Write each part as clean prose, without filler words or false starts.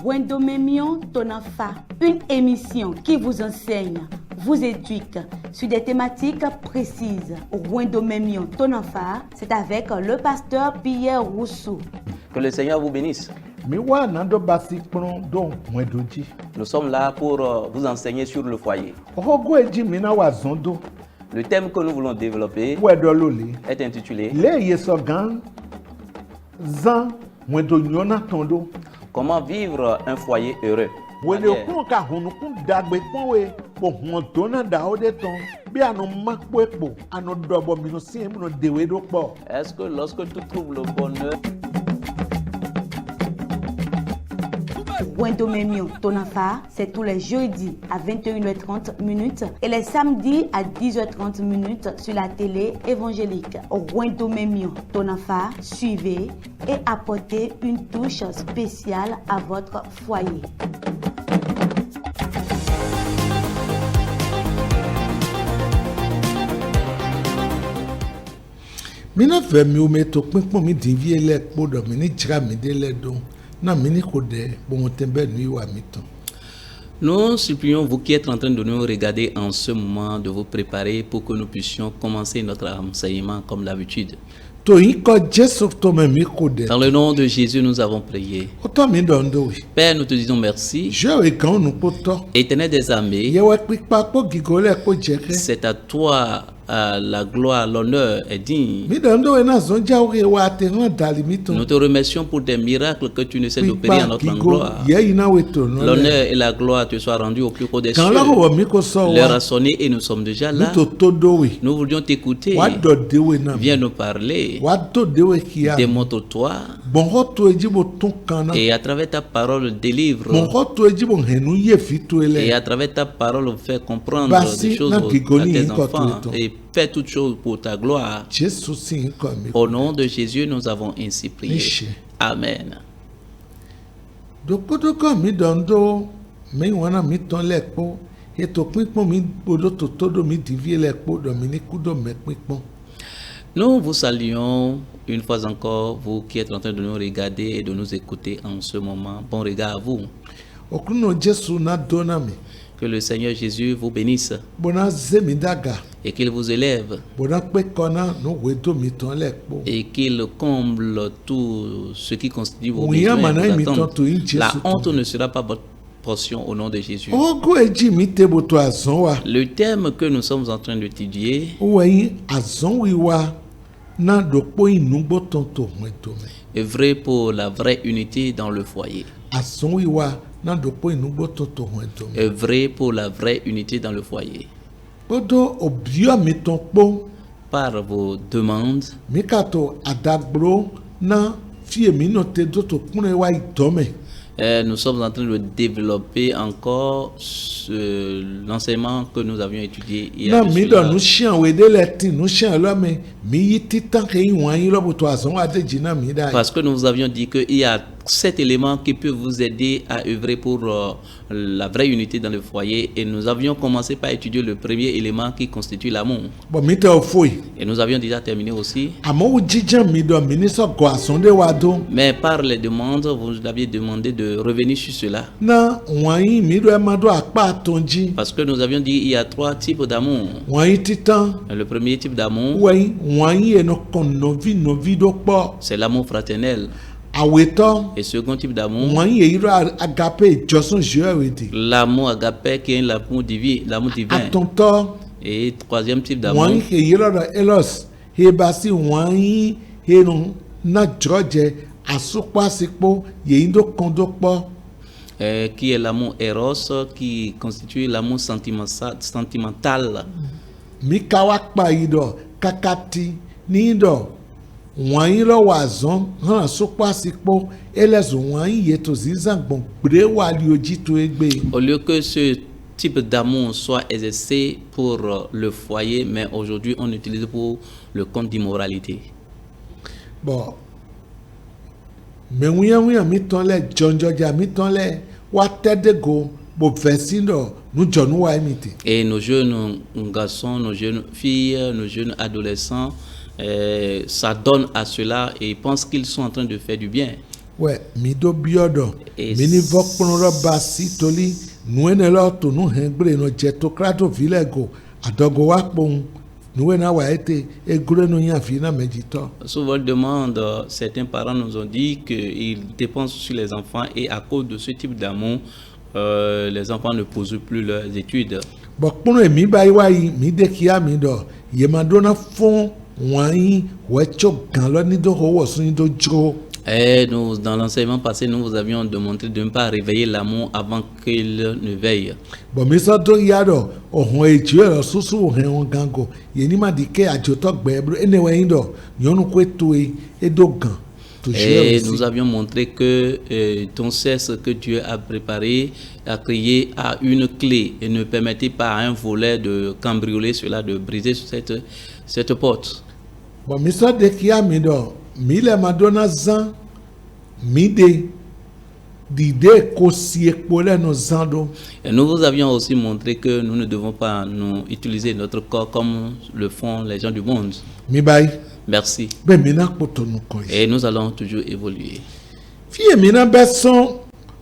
Wendomemion Tonafa, une émission qui vous enseigne, vous éduque sur des thématiques précises. Wendomemion Tonafa, c'est avec le pasteur Pierre Rousseau. Que le Seigneur vous bénisse. Nous sommes là pour vous enseigner sur le foyer. Le thème que nous voulons développer est intitulé Comment vivre un foyer heureux. Est-ce que lorsque tu trouves le bonheur, Wendomemion Tonafa, c'est tous les jeudis à 21h30 et les samedis à 10h30 sur la télé évangélique. Wendomemion Tonafa, suivez et apportez une touche spéciale à votre foyer. Mina fait mi ometo pinpon mi divie le podo mi ni jira mi de le don. Nous supplions vous qui êtes en train de nous regarder en ce moment de vous préparer pour que nous puissions commencer notre enseignement comme d'habitude. Dans le nom de Jésus, nous avons prié. Père, nous te disons merci. Éternel des armées, c'est à toi la gloire, l'honneur est digne. Nous te remercions pour des miracles que tu ne sais d'opérer en notre gloire. L'honneur et la gloire te soient rendus au plus haut des cieux. L'heure a sonné et nous sommes déjà là. Nous voulions t'écouter. Viens nous parler. Démontre-toi. Et à travers ta parole, délivre. Et à travers ta parole, fais comprendre des choses à tes enfants. Et fais toutes choses pour ta gloire. Au nom de Jésus, nous avons ainsi prié. Amen. Nous vous saluons une fois encore, vous qui êtes en train de nous regarder et de nous écouter en ce moment. Bon regard à vous. Que le Seigneur Jésus vous bénisse et qu'il vous élève et qu'il comble tout ce qui constitue vos besoins. La honte ne sera pas votre portion au nom de Jésus. Le thème que nous sommes en train d'étudier est vrai pour la vraie unité dans le foyer. Est vrai pour la vraie unité dans le foyer. Par vos demandes, nous sommes en train de développer encore l'enseignement que nous avions étudié hier. Parce que nous vous avions dit qu'il y a 7 éléments qui peuvent vous aider à œuvrer pour la vraie unité dans le foyer. Et nous avions commencé par étudier le premier élément qui constitue l'amour. Et nous avions déjà terminé aussi. Mais par les demandes, vous aviez demandé de revenir sur cela. Parce que nous avions dit qu'il y a 3 types d'amour. Le premier type d'amour, c'est l'amour fraternel. Et second type d'amour, l'amour agapé qui est l'amour divin. Et troisième type d'amour, qui est l'amour eros, qui constitue l'amour sentimental. Au lieu que ce type d'amour soit exercé pour le foyer, mais aujourd'hui on utilise pour le compte d'immoralité. Bon. Et nos jeunes garçons, nos jeunes filles, nos jeunes adolescents, ça donne à cela et pensent qu'ils sont en train de faire du bien. Ouais, mi do biodo. Mini vokpono basi toli nuenelo to nu hengbre no jeto krato vilego adogo wakpon nuena wa ete egre no yan fina medito. Souvent demande, certains parents nous ont dit qu'ils dépensent sur les enfants et à cause de ce type d'amour, les enfants ne posent plus leurs études. Bokpono e mi bai wai mi de kia mi do yemadona fon wai wecho gan lo ni do ho so ni do jo. Et nous, dans l'enseignement passé, nous vous avions demandé de ne pas réveiller l'amour avant qu'il ne veille. Bon, mais ça doit y avoir. On est tué, sous on gango. Yeni ma dit que à jotok bebre, et ne waindo, yonu kwetué et dogan. Et nous avions montré que ton cesse que Dieu a préparé, a créé à une clé et ne permettait pas à un volet de cambrioler cela, de briser cette porte. Bon, mais ça de qui a mis d'or. Mille Madonna Zan, mide, d'idée qu'aussi épaulé nos ando. Et nous vous avions aussi montré que nous ne devons pas nous utiliser notre corps comme le font les gens du monde. Mi bye. Merci. Ben mina kotono koy. Et nous allons toujours évoluer. Fie mina beson,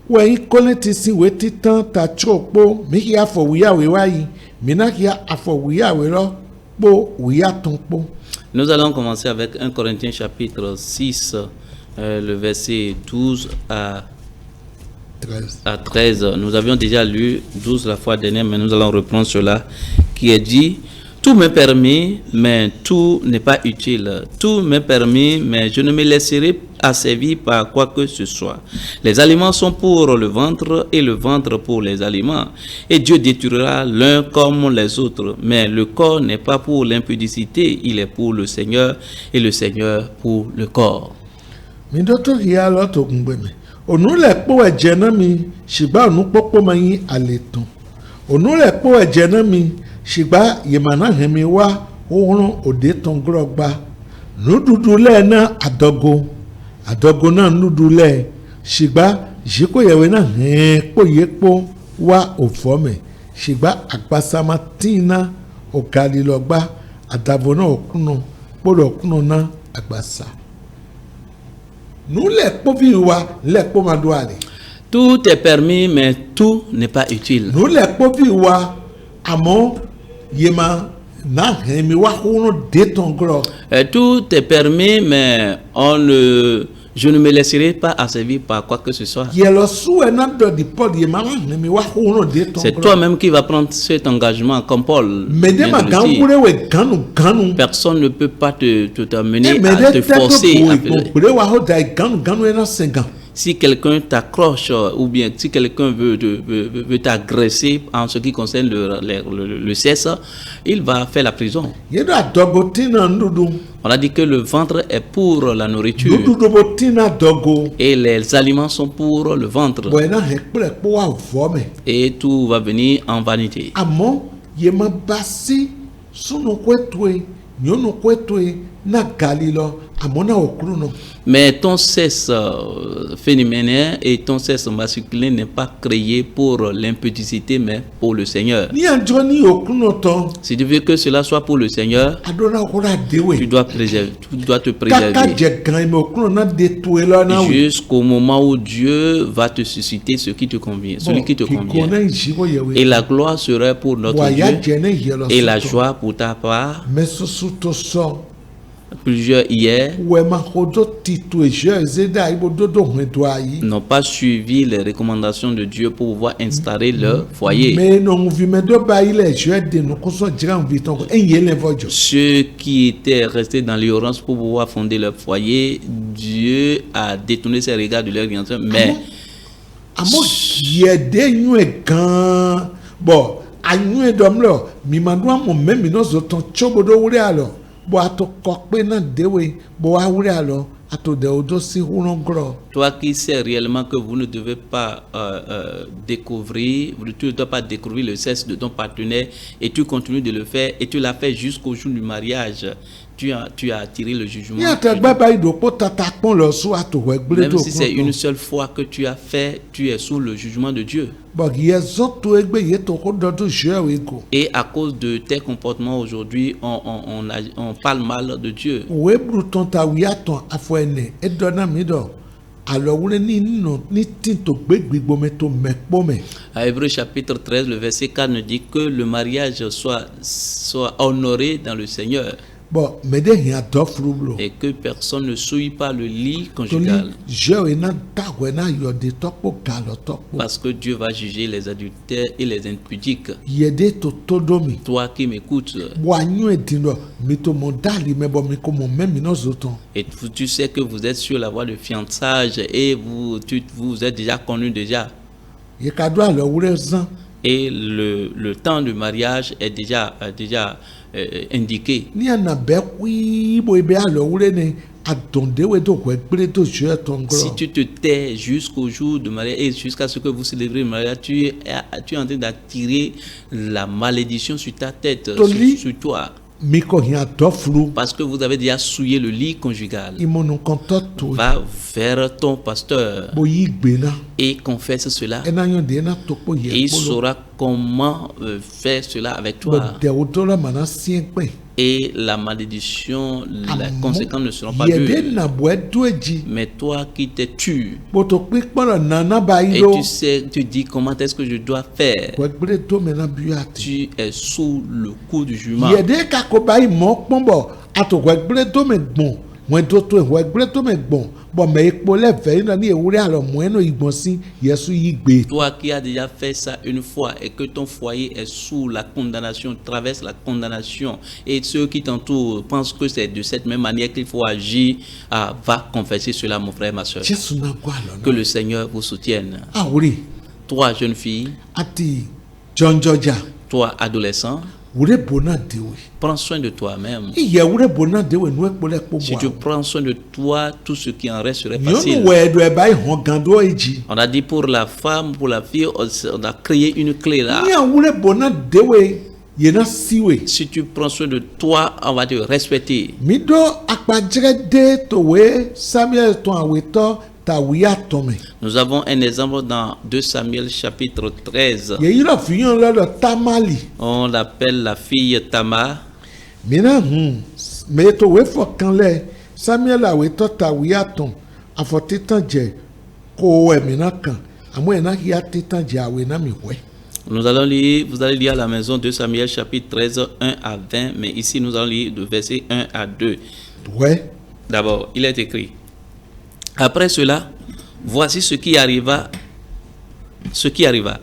ouais connaître si ouais titan ta chopo, mi ki afo wiya we wayi, mina ki afo wiya we lo, bo wiya ton po. Nous allons commencer avec 1 Corinthiens chapitre 6, le verset 12 à 13. Nous avions déjà lu 12 la fois dernière, mais nous allons reprendre cela qui est dit: tout m'est permis, mais tout n'est pas utile. Tout m'est permis, mais je ne me laisserai asservir par quoi que ce soit. Les aliments sont pour le ventre et le ventre pour les aliments. Et Dieu détruira l'un comme les autres. Mais le corps n'est pas pour l'impudicité, il est pour le Seigneur et le Seigneur pour le corps. Shiba yemana hemiwa ohun ode tongrogba nududule na adogo na nudule shiba jiko yewe na po yepo wa ofome shiba agbasama tina okalilogba adavona okuno podo okuno na agbasa nule po biwa le po maduale. Tout est permis, mais tout n'est pas utile. Nule po biwa amo yema na hemi wa hono detongro. Tout est permis, mais je ne me laisserai pas asservir par quoi que ce soit. C'est toi-même qui vas prendre cet engagement comme Paul. Personne ne peut pas t'amener à te forcer. Si quelqu'un t'accroche ou bien si quelqu'un veut t'agresser en ce qui concerne le sexe, il va faire la prison. On a dit que le ventre est pour la nourriture et les aliments sont pour le ventre. Et tout va venir en vanité. Mais ton sexe féminin et ton sexe masculin n'est pas créé pour l'impudicité, mais pour le Seigneur. Si tu veux que cela soit pour le Seigneur, tu dois te préserver jusqu'au moment où Dieu va te susciter ce qui te convient, celui qui te convient. Et la gloire sera pour notre Dieu et la joie pour ta part. Plusieurs hier n'ont pas suivi les recommandations de Dieu pour pouvoir installer leur foyer. Ceux qui étaient restés dans l'ignorance pour pouvoir fonder leur foyer, Dieu a détourné ses regards de leur orientation. Mais toi qui sais réellement que vous ne devez pas découvrir, tu ne dois pas découvrir le sexe de ton partenaire et tu continues de le faire et tu l'as fait jusqu'au jour du mariage. Tu as attiré le jugement. Même si c'est une seule fois que tu as fait, tu es sous le jugement de Dieu. Et à cause de tes comportements aujourd'hui, on parle mal de Dieu. À Hébreux chapitre 13, le verset 4 nous dit que le mariage soit honoré dans le Seigneur. Et que personne ne souille pas le lit conjugal. Parce que Dieu va juger les adultères et les impudiques. Toi qui m'écoutes. Et tu sais que vous êtes sur la voie de fiançage et vous êtes déjà connus déjà. Et le temps du mariage est déjà indiqué. Si tu te tais jusqu'au jour de mariage et jusqu'à ce que vous célébrez le mariage, tu es en train d'attirer la malédiction sur ta tête, sur toi. Parce que vous avez déjà souillé le lit conjugal. Va vers ton pasteur et confesse cela. Et il saura comment faire cela avec toi. Et la malédiction, la conséquence ne seront pas dues. Mais toi qui t'es tu, et tu dis comment est-ce que je dois faire. Tu es sous le coup du jugement. Toi qui as déjà fait ça une fois et que ton foyer est sous la condamnation, traverse la condamnation, et ceux qui t'entourent pensent que c'est de cette même manière qu'il faut agir, va confesser cela, mon frère, ma soeur. Que le Seigneur vous soutienne. Toi, jeune fille, toi, adolescent, prends soin de toi-même. Si tu prends soin de toi, tout ce qui en reste serait facile. On a dit pour la femme, pour la fille, on a créé une clé là. Si tu prends soin de toi, on va te respecter. Nous avons un exemple dans 2 Samuel chapitre 13. On l'appelle la fille Tamar. Nous allons lire, vous allez lire à la maison 2 Samuel chapitre 13, 1 à 20, mais ici nous allons lire de verset 1 à 2. D'abord, il est écrit: après cela, voici ce qui arriva.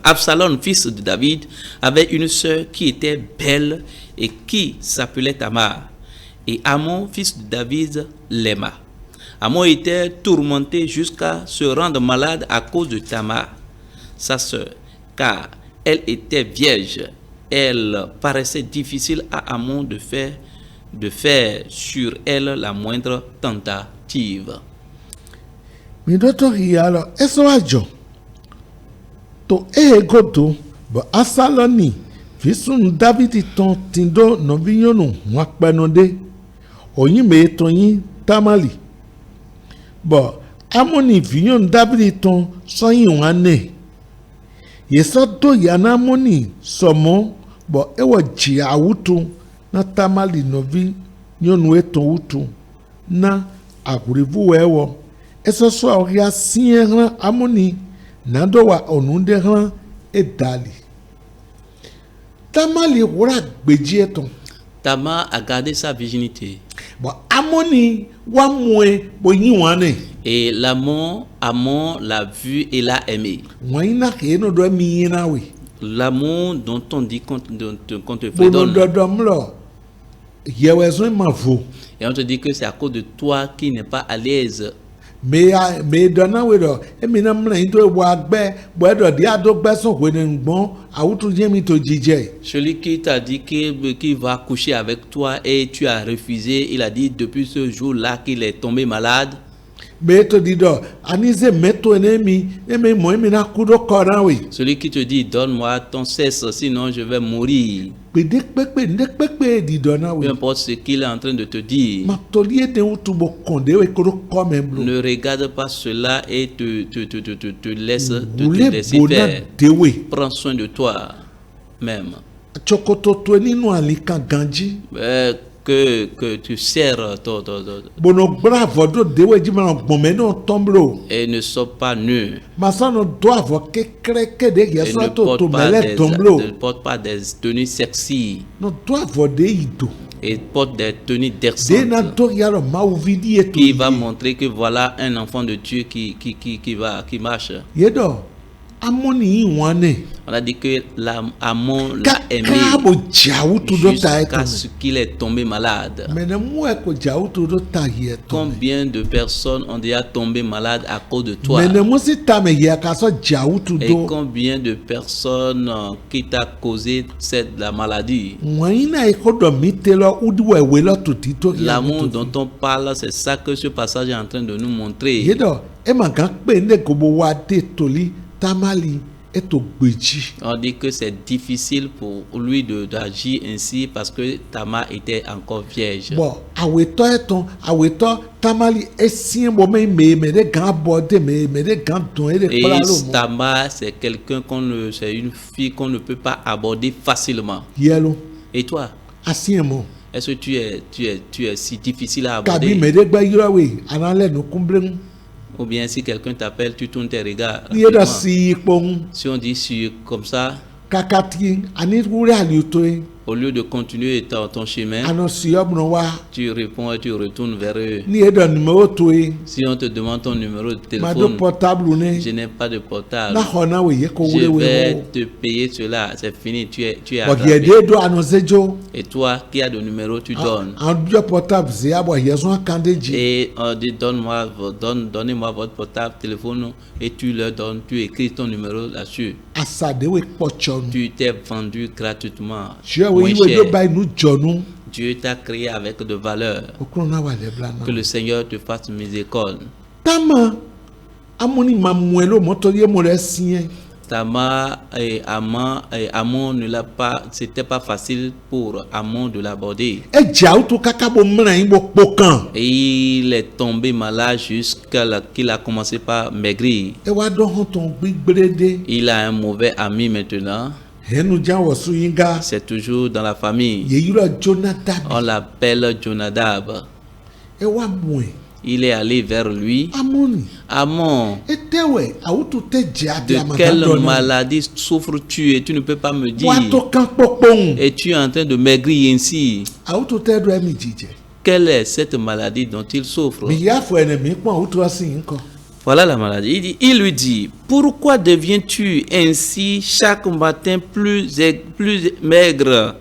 Absalom, fils de David, avait une sœur qui était belle et qui s'appelait Tamar. Et Amon, fils de David, l'aima. Amon était tourmenté jusqu'à se rendre malade à cause de Tamar, sa sœur, car elle était vierge. Elle paraissait difficile à Amon de faire sur elle la moindre tentative. To egodo bo Asaloni fisun David ton tindo no vinyonu wa penode oyin me toyin Tamali bo Amoni vinyon David ton soyin wane yesoto yana Amoni somo bo ewo ji awutu na Tamali no vinyonu eton wutu na agurivu ewo eso so oria sienran Amoni nando wa onunderan edali. Tamali wura gbeji eton. Tamar a gardé sa virginité. Bon, Amoni wa moué bo yin wane. Et Amon l'a vu et l'a aimé. Wayina ke no do mi yina we. L'amour dont on dit qu'on te fredonne. Et on te dit que c'est à cause de toi qui n'est pas à l'aise. Mais donna wedo emina mla into agbe boedo dia do gbeson kwene ngbon awutu jemi to jije. Celui qui t'a dit qu'il va coucher avec toi et tu as refusé, il a dit depuis ce jour-là qu'il est tombé malade. Celui qui te dit donne-moi ton cesse sinon je vais mourir. Peu importe ce qu'il est en train de te dire, ne regarde pas cela et te laisse te laisser faire. Prends soin de toi même. que tu serres et ne sois pas nu. Et ne porte pas des tenues sexy. Et porte des tenues d'excellence qui va montrer que voilà un enfant de Dieu qui marche. On a dit que Amon l'a aimé jusqu'à ce qu'il est tombé malade. Combien de personnes ont déjà tombé malades à cause de toi? Et combien de personnes qui t'a causé la maladie? L'amour dont on parle, c'est ça que ce passage est en train de nous montrer. On dit que c'est difficile pour lui d'agir ainsi parce que Tamar était encore vierge. Et Tamar, c'est quelqu'un c'est une fille qu'on ne peut pas aborder facilement. Et toi? Est-ce que tu es si difficile à aborder? Ou bien si quelqu'un t'appelle, tu tournes tes regards. Si on dit comme ça, au lieu de continuer ton chemin, tu réponds et tu retournes vers eux. Si on te demande ton numéro de téléphone, je n'ai pas de portable. Je vais te payer cela. C'est fini, tu es attrapé. Et toi, qui as de numéro, tu donnes. Et on dit donnez-moi votre portable, téléphone, et tu leur donnes, tu écris ton numéro là-dessus. Tu t'es vendu gratuitement. Dieu t'a créé avec de valeur. Que le Seigneur te fasse miséricorde. Tamar et Amon ne l'a pas, c'était pas facile pour Amon de l'aborder. Et il est tombé malade jusqu'à qu'il a commencé par maigrir. Il a un mauvais ami maintenant. C'est toujours dans la famille. On l'appelle Jonadab. Il est allé vers lui. Amon, de quelle maladie souffres-tu et tu ne peux pas me dire? Et tu es en train de maigrir ainsi. Quelle est cette maladie dont il souffre? Voilà la maladie. Il lui dit, pourquoi deviens-tu ainsi chaque matin plus maigre?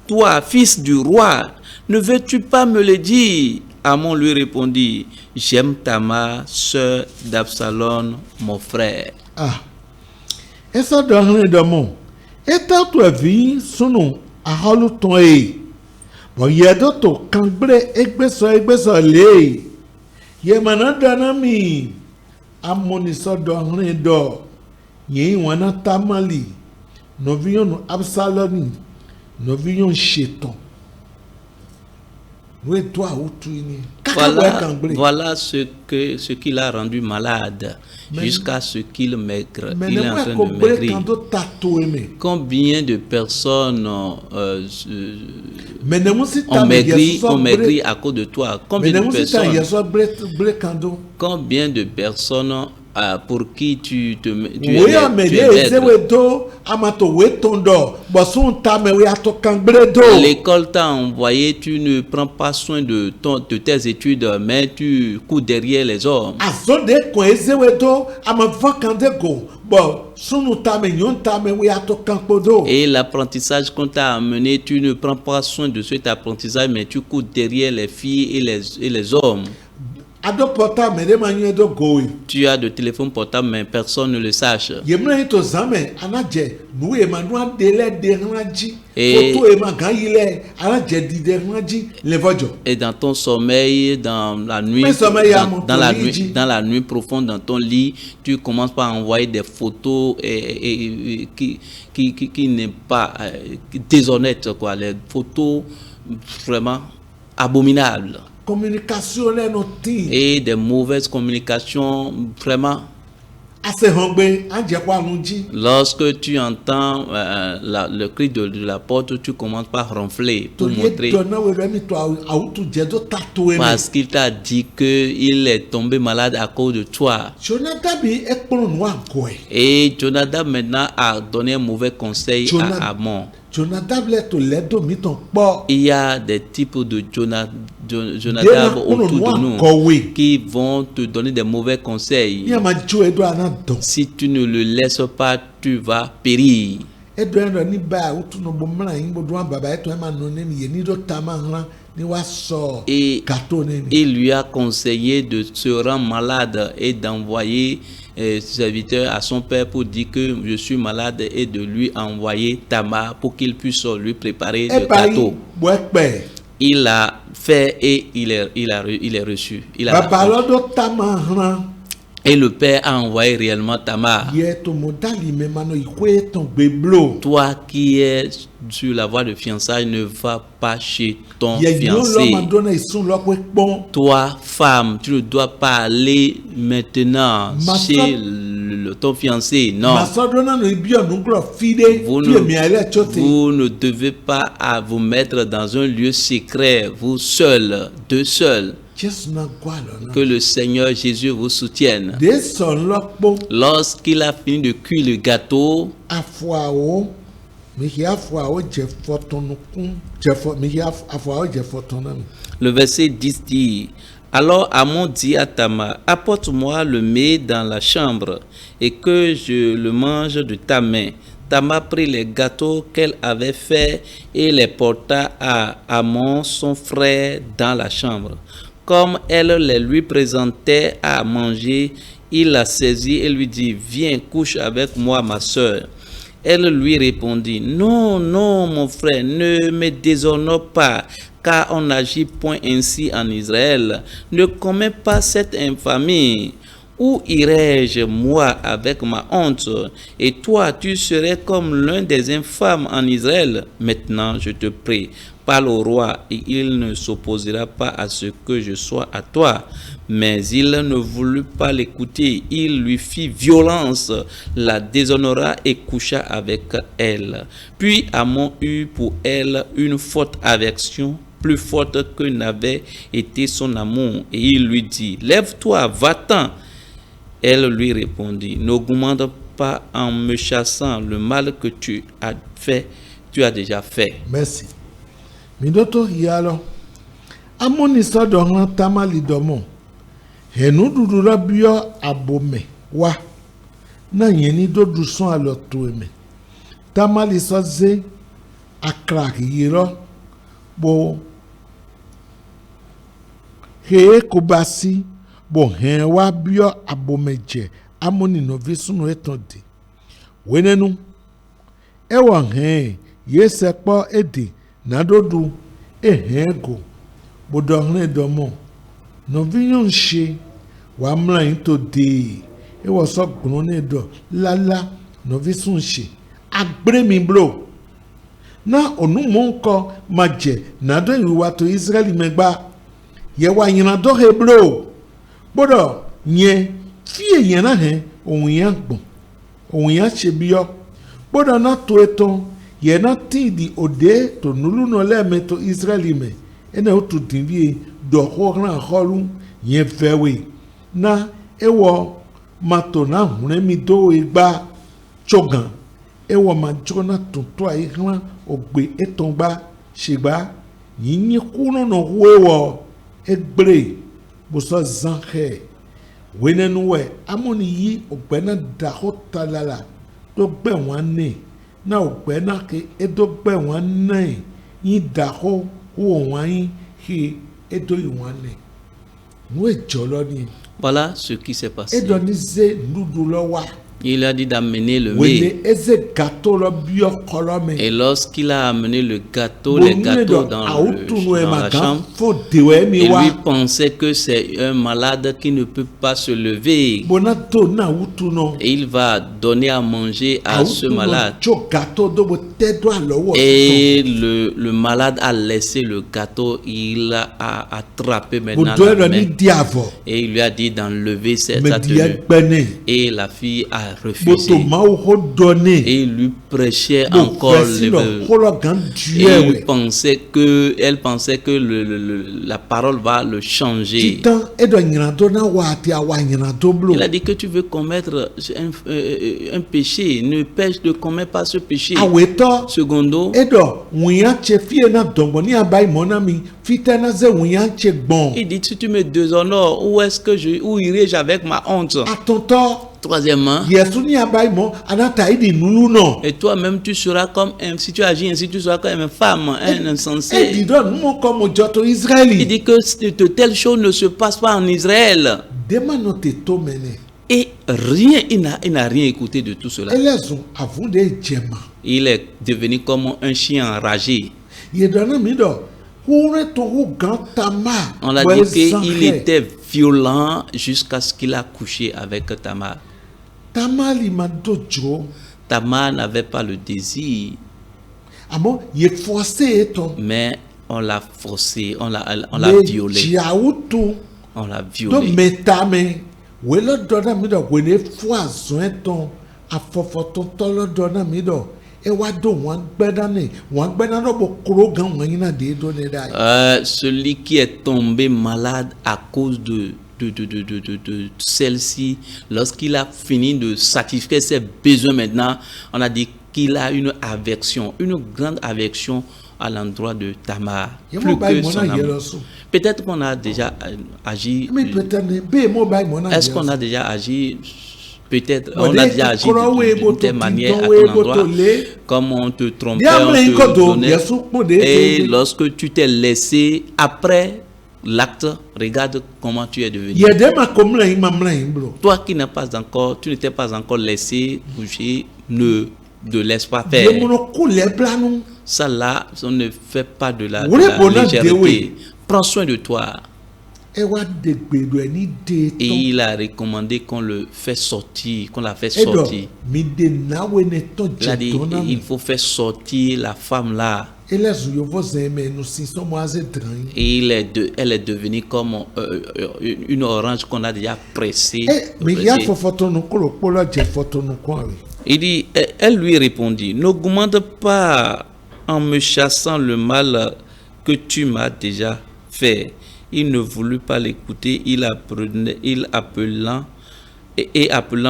Toi, fils du roi, ne veux-tu pas me le dire? Amon lui répondit, j'aime Tamar, sœur d'Absalom, mon frère. Et ça donne de mon. Et tant que vie, son a halu toi. Bon, y a d'autres cambre egbeso le. Ye manandanami. Amoni so donne do. Ye wana Tamali. Nous vions Absalom. Nous vions Chéton. Voilà ce qui l'a rendu malade jusqu'à ce qu'il maigre. Il est en train de maigrir. Combien de personnes ont maigri à cause de toi? Combien de personnes pour qui tu es l'école t'a envoyé, tu ne prends pas soin de tes études, mais tu cours derrière les hommes. Et l'apprentissage qu'on t'a amené, tu ne prends pas soin de cet apprentissage, mais tu cours derrière les filles et les hommes. Tu as de téléphone portable, mais personne ne le sache. Et dans ton sommeil, dans la nuit profonde, dans ton lit, tu commences par envoyer des photos qui n'est pas déshonnêtes, quoi, les photos vraiment abominables. Communication et des mauvaises communications, vraiment. Lorsque tu entends le cri de la porte, tu commences par ronfler pour montrer. Parce qu'il t'a dit qu'il est tombé malade à cause de toi. Et Jonadab maintenant a donné un mauvais conseil à Amon. Il y a des types de Jonadab autour de nous qui vont te donner des mauvais conseils. Si tu ne le laisses pas, tu vas périr. Et il lui a conseillé de se rendre malade et d'envoyer ses serviteurs à son père pour dire que je suis malade et de lui envoyer Tamar pour qu'il puisse lui préparer le gâteau. Il a fait et il est reçu. Et le père a envoyé réellement Tamar. Toi qui es sur la voie de fiançailles, ne va pas chez ton fiancé. Toi, femme, tu ne dois pas aller maintenant chez ton fiancé. Non. Vous ne devez pas vous mettre dans un lieu secret, vous seuls, deux seuls. Que le Seigneur Jésus vous soutienne. Lorsqu'il a fini de cuire le gâteau, le verset 10 dit: alors Amon dit à Tamar, apporte-moi le mets dans la chambre et que je le mange de ta main. Tamar prit les gâteaux qu'elle avait faits et les porta à Amon son frère dans la chambre. Comme elle les lui présentait à manger, il la saisit et lui dit: viens, couche avec moi, ma soeur. Elle lui répondit: non, non, mon frère, ne me déshonore pas, car on n'agit point ainsi en Israël. Ne commets pas cette infamie. Où irai-je, moi, avec ma honte? Et toi, tu serais comme l'un des infâmes en Israël. Maintenant, je te prie, parle au roi, et il ne s'opposera pas à ce que je sois à toi. Mais il ne voulut pas l'écouter. Il lui fit violence, la déshonora et coucha avec elle. Puis Amon eut pour elle une forte aversion, plus forte que n'avait été son amour. Et il lui dit: lève-toi, va-t'en. Elle lui répondit: n'augmente pas en me chassant, le mal que tu as fait, tu as déjà fait. Merci. Midoto yalo. Amoni so doran tamali domo. Henu dudura bio abome. Wa. Na yeni do duson alo tueme. Tamali so ze akrak yiro. Bo. He kubasi. Bon, hen wa bio abomeje. Amoni no visunu etonde. Wenenu. Ewa hen. Yesekpo ede. Nadodu ehego bodohne domo no vinyon she wa mla into de e wo so gbon do lala no visun she agbre mi bro na onu mo nko maje nado iwa to Israel megba ye wa yin do he bro bodo yen fi eyan na he ohun yan gbon ohun yan se biyo bodo na to eton yena tindi ode to nulu no le meto Israeli me ena otu dinvi do ho ran holu yen fewe na ewo mato na hune mi do igba chogan ewo ma jona tuntu ayi ran ogbe etongba segba yin kuno no wewo egbre bo so zanhe wenenu we amoni yi ogbe na da hotalala to gbe wan ni na ogbe na ke edogbe wan nai yin da ho wan yin he edo wan ni no ejolo ni. Voilà ce qui s'est passé. Edonize nudu lo wa. Il lui a dit d'amener le mets. Et lorsqu'il a amené le gâteau, les gâteaux dans la chambre, il lui pensait que c'est un malade qui ne peut pas se lever. Et il va donner à manger à ce malade. Et le malade a laissé le gâteau, il a attrapé maintenant la main. Et il lui a dit d'enlever sa tenue. Et la fille a refusé. Et il lui prêchait encore et elle pensait que la parole va le changer. Il a dit que tu veux commettre un péché, ne commets pas ce péché. Secondo, il dit si tu me déshonores, où irai-je avec ma honte? Troisièmement, et toi-même tu seras comme si tu agis ainsi, tu seras comme une femme, un insensé. Il dit que de telles choses ne se passent pas en Israël. Et rien, il n'a rien écouté de tout cela. Il est devenu comme un chien enragé. On a dit qu'il était violent jusqu'à ce qu'il a couché avec Tamar. Tamar n'avait pas le désir. Mais on l'a forcé, on l'a violé. On l'a violé. Celui qui est tombé malade à cause de celle-ci, lorsqu'il a fini de satisfaire ses besoins maintenant, on a dit qu'il a une aversion, une grande aversion à l'endroit de Tamar, plus que son amour. Peut-être qu'on a déjà agi. Est-ce qu'on a déjà agi? Peut-être on a déjà agi d'une telle manière à ton endroit, comme on te trompait, on te donnait. Et lorsque tu t'es laissé après l'acte, regarde comment tu es devenu. Toi qui n'es pas encore, tu n'étais pas encore laissé bouger, ne laisse pas faire. Ça là, on ne fait pas de la légèreté. Prends soin de toi. Et il a recommandé qu'on le fait sortir, qu'on la fait sortir. Il a dit, il faut faire sortir la femme là. Et elle est devenue comme une orange qu'on a déjà pressée. Il dit, elle lui répondit, n'augmente pas en me chassant le mal que tu m'as déjà fait. Il ne voulut pas l'écouter, appelant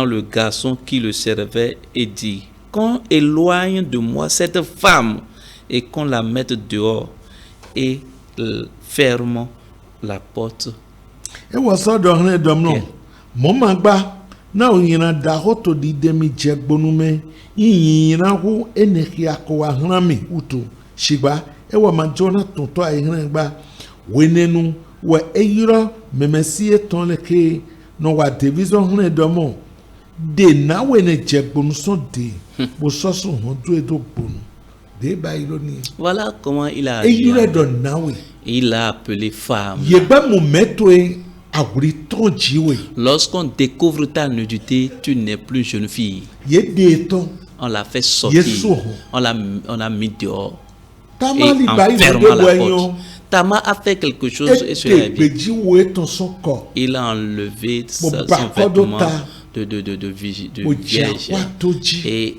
le garçon qui le servait et dit, qu'on éloigne de moi cette femme et qu'on la mette dehors et ferme la porte. Wa eyira memesi eton leke no wa division hune domo de na we ne jegbonu so de bo soso hon do edogbonu de ba ironi. Voilà comment il a agi. Eyira don nawe. Il a appelé femme. Yeba mo metoe awuri tonjiwe. Lorsqu'on découvre ta nudité, tu n'es plus jeune fille. Yede ton. On l'a fait sortir. On l'a mis dehors. Et en fermant la porte. Tamar a fait quelque chose et cela est bien. Il a enlevé son vêtement de vierge et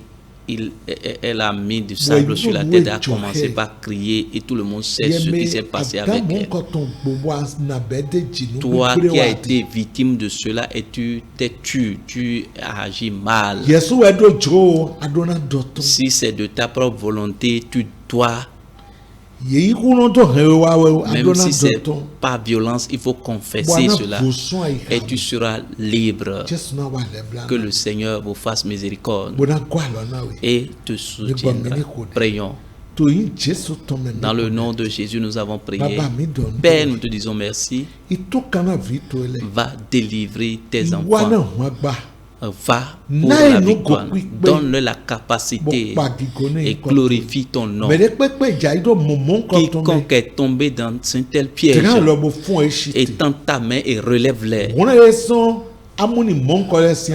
elle a mis du sable sur la tête et a commencé par crier et tout le monde sait ce qui s'est passé avec elle. Toi qui as été victime de cela et tu as agi mal. Si c'est de ta propre volonté, tu dois. Même si c'est pas violence, il faut confesser cela et tu seras libre. Que le Seigneur vous fasse miséricorde et te soutiendra. Prions. Dans le nom de Jésus, nous avons prié. Père, nous te disons merci. Va délivrer tes enfants. va pour la victoire. Donne-le la capacité et glorifie ton nom. Quiconque est tombé dans un tel piège, étends ta main et relève-les.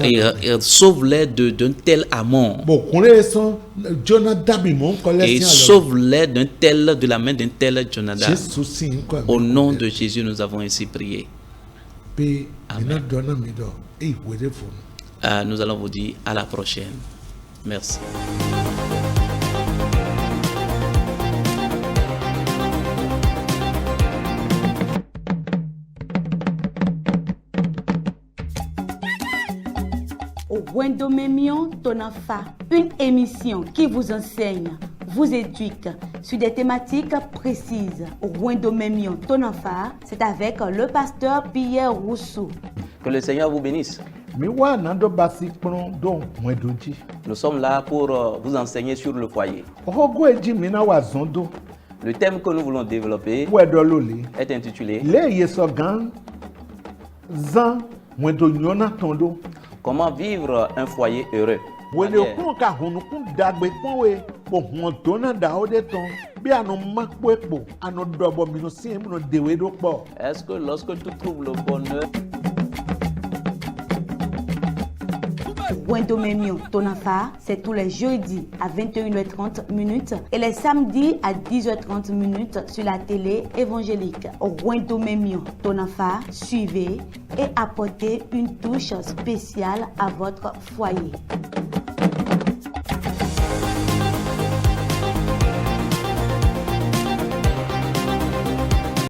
Et sauve-les d'un tel amour. Et sauve-les de la main d'un tel Jonadab. Au nom de Jésus, nous avons ainsi prié. Amen. Nous allons vous dire à la prochaine. Merci. Wendomemion Tonafa, une émission qui vous enseigne, vous éduque sur des thématiques précises. Wendomemion Tonafa, c'est avec le pasteur Pierre Rousseau. Que le Seigneur vous bénisse. Nous sommes là pour vous enseigner sur le foyer. Le thème que nous voulons développer est intitulé Comment vivre un foyer heureux. Est-ce que lorsque tu trouves le bonheur, Wendomemion Tonafa, c'est tous les jeudis à 21h30 minutes et les samedis à 10h30 minutes sur la télé évangélique. Wendomemion Tonafa, suivez et apportez une touche spéciale à votre foyer.